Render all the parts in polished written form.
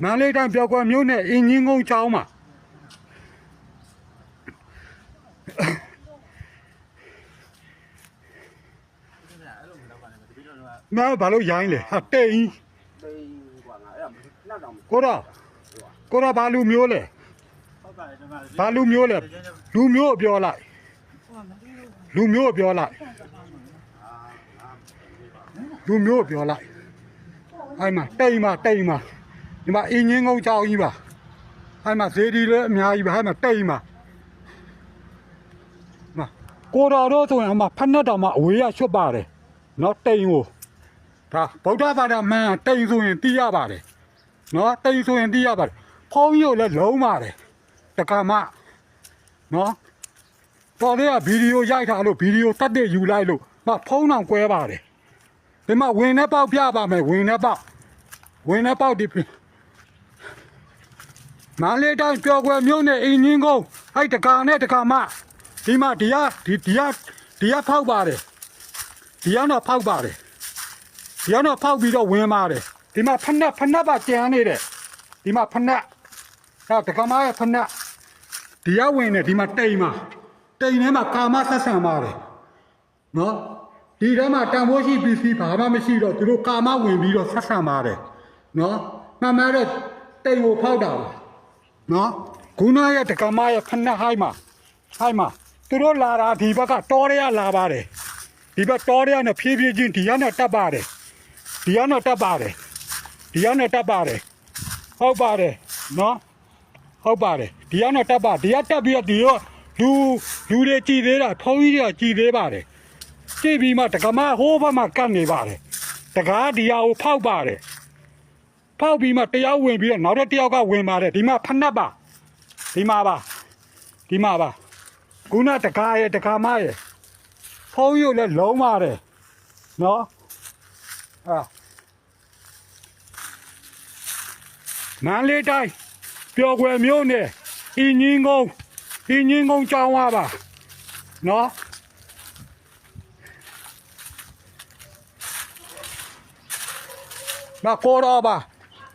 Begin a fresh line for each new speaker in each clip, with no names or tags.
မန္တလေးတိုင်းပြောက်ကွယ်မြို့နယ်အင်းကြီးကုန်းကျောင်းမှာမင်းဘာလို့ရိုင်းလဲဟာတိန်ကိုတော့ဘာလူမျိုးလဲဘာလူမျိုးလဲလူမျိုးပြောလိုက်လူမျိုးပြောလိုက်လူမျိုးပြောလိုက်အဲ့မှာတိန်မှာဒီမှာအင်းကြီးကုန်းကျောင်းကြီးပါအဲ့မှာဈေးဒီလည်းအများကြီးပါအဲ့မှာတိန်မှာကိုတော်တို့ဆိုရင်အမဖက်နဲ့တောင်မှအဝေးရရွှတ်ပါတယ်နော်တိန်ကိုဒါဗုဒ္ဓဘာသာမှန်တိန်ဆိုရင်သိရပါတယ်နော်တိန်ဆိုရင်သိရပါတယ်ဖုန်းကြီးကိုလည်းလုံးပါတယ်တက္ကမနော်တော်တဲ့ကဗီဒီယိုရိုက်ထားလို့ဗီဒီယိုတတ်တဲ့ယူလိုက်လို့ဖုန်းအောင်ကွဲပါတယ်ဒီမှာဝင်နဲ့ပေါက်ပြပါမယ်ဝင်နဲ့ပေါက်ဒီမန္တလေးတိုင်းပြောက်ကွယ်မြို့နယ်အင်းကြီးကုန်းအဲ့တက္ကနဲ့တက္ကမဒီမှာဒီကဖောက်ပါတယ်ဒီကတော့ဖောက်ပါတယ်ဒီကတော့ဖောက်ပြီးတော့ဝင်ပါတယ်ဒီမှာဖနက်ပါကျန်နေတယ်ဒီမှာဖနက်ဟာတက္ကမရဲ့ဖနက်ဒီကဝင်နေဒီမှာတိမ်ထဲမှာကာမသက်ဆံပါတယ်နော်ဒီထဲမှာတန်ဖိုးရှိပစ္စည်းဘာမှမရှိတော့သူတို့ကာမဝင်ပြီးတော့ဆက်ဆံပါတယ်နော်မှန်တဲ့တိမ်ကိုဖောက်တာပါနော်ဂုဏရဲ့တက္ကမရဲ့ဖနက်ဟိုင်းမှာသူတို့လာတာဒီဘက်ကတောရဲလာပါတယ်ဒီဘက်တောရဲနဲ့ဖြည်းဖြည်းချင်းဒီကတော့တက်ပါတယ်ဟုတ်ပါတယ်နော်ဟုတ်ပါတယ်ဒီကတော့တက်ပါဒီကတက်ပြီးတော့ဒီတော့လူတွေကြည်သေးတာဖုန်းကြီးတွေကကြည်သေးပါတယ်ကြည့်ပြီးမှတက္ကမဟိုးဘက်မှာကတ်နေပါတယ်တကားဒီဟာကိုဖောက်ပါတယ်ဖောက်ပြီးမှတယောက်ဝင်ပြီးတော့နောက်တစ်ယောက်ကဝင်ပါတယ်ဒီမှာဖနက်ပါဒီမှာပါခုနတကားရဲ့တကားမရဲ့ဖုန်းကြီးကိုလည်းလုံးပါတယ်နော်မန္တလေးတိုင်းပျော်ကွယ်မြို့နယ်အင်းကြီးကုန်းကျောင်းဝပါနော်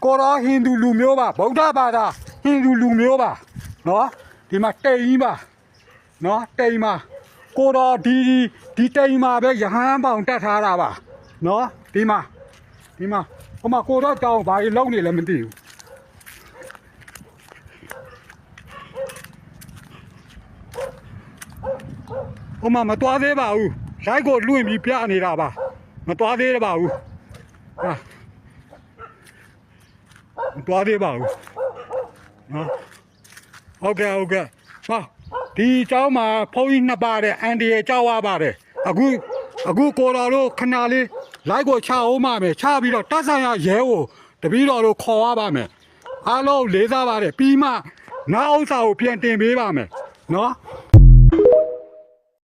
ကိုတော်ဟိန္ဒူလူမျိုးပါဗုဒ္ဓဘာသာဟိန္ဒူလူမျိုးပါနော်ဒီမှာတိမ်ကြီးပါနော်တိမ်မှာကိုတော်ဒီတိမ်မှာပဲရဟန်းပေါင်တက်ထားတာပါနော်ဒီမှာဟိုမှာကိုတော်တောင်းဘာကြီးလုံးနေလဲမသိဘူးဟိုမှာမတွားသေးပါဘူးလိုက်ကိုလွင့်ပြီးပြနေတာပါမတွားသေးပါဘူးမတွားသေးပါဘူးနော်ဟုတ်ကဲ့ဒီเจ้าမှာဖုန်းကြီးနှစ်ပါတယ်အန်ဒီရဲ့เจ้าဝပါတယ်အခုကိုတော်တို့ခဏလေးလိုက်ကိုချအောင်ပါမယ်ချပြီးတော့တက်ဆိုင်ရရဲကိုတပီးတော်တို့ခေါ်ရပါမယ်အားလုံးလေးစားပါတယ်ပြီးမှနောက်ဥစ္စာကိုပြန်တင်ပေးပါမယ်နော်